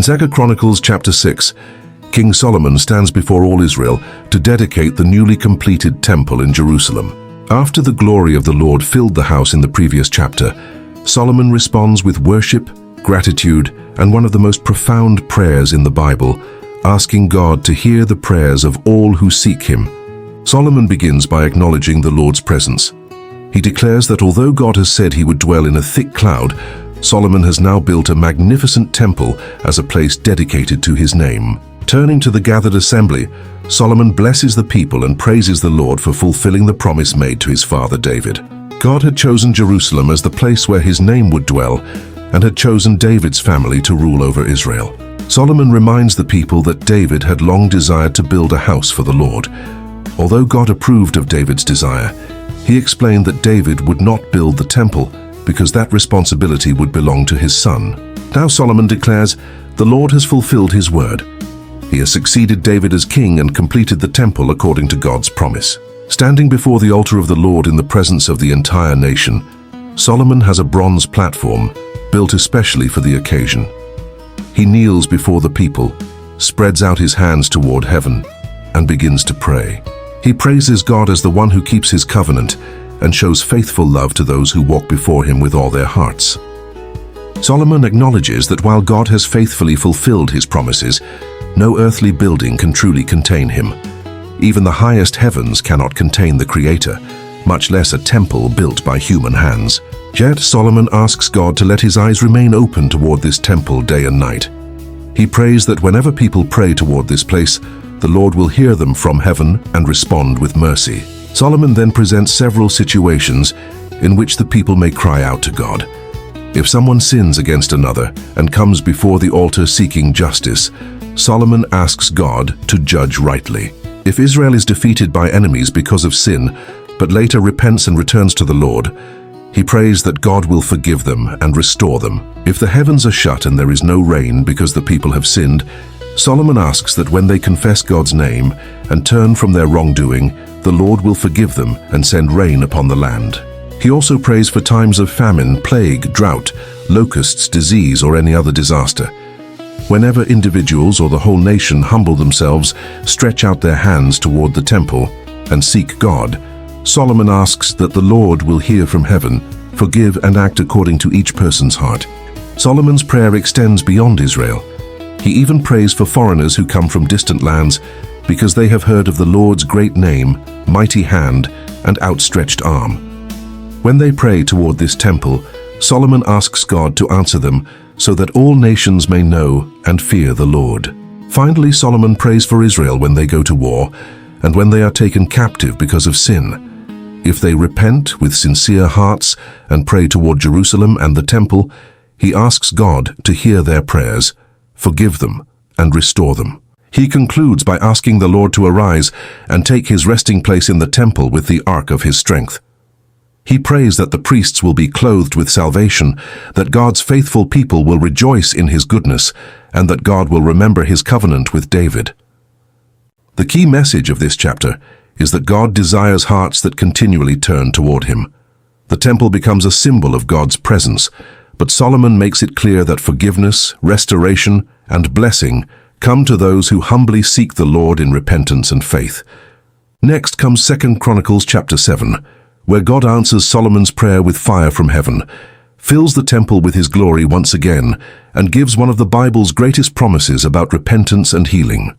In 2 Chronicles chapter 6, King Solomon stands before all Israel to dedicate the newly completed temple in Jerusalem. After the glory of the Lord filled the house in the previous chapter, Solomon responds with worship, gratitude, and one of the most profound prayers in the Bible, asking God to hear the prayers of all who seek Him. Solomon begins by acknowledging the Lord's presence. He declares that although God has said He would dwell in a thick cloud, Solomon has now built a magnificent temple as a place dedicated to His name. Turning to the gathered assembly, Solomon blesses the people and praises the Lord for fulfilling the promise made to his father David. God had chosen Jerusalem as the place where His name would dwell and had chosen David's family to rule over Israel. Solomon reminds the people that David had long desired to build a house for the Lord. Although God approved of David's desire, He explained that David would not build the temple because that responsibility would belong to his son. Now Solomon declares, "The Lord has fulfilled His word. He has succeeded David as king and completed the temple according to God's promise." Standing before the altar of the Lord in the presence of the entire nation, Solomon has a bronze platform built especially for the occasion. He kneels before the people, spreads out his hands toward heaven, and begins to pray. He praises God as the one who keeps His covenant and shows faithful love to those who walk before Him with all their hearts. Solomon acknowledges that while God has faithfully fulfilled His promises, no earthly building can truly contain Him. Even the highest heavens cannot contain the Creator, much less a temple built by human hands. Yet Solomon asks God to let his eyes remain open toward this temple day and night. He prays that whenever people pray toward this place, the Lord will hear them from heaven and respond with mercy. Solomon then presents several situations in which the people may cry out to God. If someone sins against another and comes before the altar seeking justice, Solomon asks God to judge rightly. If Israel is defeated by enemies because of sin, but later repents and returns to the Lord, he prays that God will forgive them and restore them. If the heavens are shut and there is no rain because the people have sinned, Solomon asks that when they confess God's name and turn from their wrongdoing, the Lord will forgive them and send rain upon the land. He also prays for times of famine, plague, drought, locusts, disease, or any other disaster. Whenever individuals or the whole nation humble themselves, stretch out their hands toward the temple, and seek God, Solomon asks that the Lord will hear from heaven, forgive and act according to each person's heart. Solomon's prayer extends beyond Israel. He even prays for foreigners who come from distant lands because they have heard of the Lord's great name, mighty hand, and outstretched arm. When they pray toward this temple, Solomon asks God to answer them so that all nations may know and fear the Lord. Finally, Solomon prays for Israel when they go to war and when they are taken captive because of sin. If they repent with sincere hearts and pray toward Jerusalem and the temple, he asks God to hear their prayers, forgive them, and restore them. He concludes by asking the Lord to arise and take His resting place in the temple with the ark of His strength. He prays that the priests will be clothed with salvation, that God's faithful people will rejoice in His goodness, and that God will remember His covenant with David. The key message of this chapter is that God desires hearts that continually turn toward Him. The temple becomes a symbol of God's presence, but Solomon makes it clear that forgiveness, restoration, and blessing come to those who humbly seek the Lord in repentance and faith. Next comes 2 Chronicles chapter 7, where God answers Solomon's prayer with fire from heaven, fills the temple with His glory once again, and gives one of the Bible's greatest promises about repentance and healing.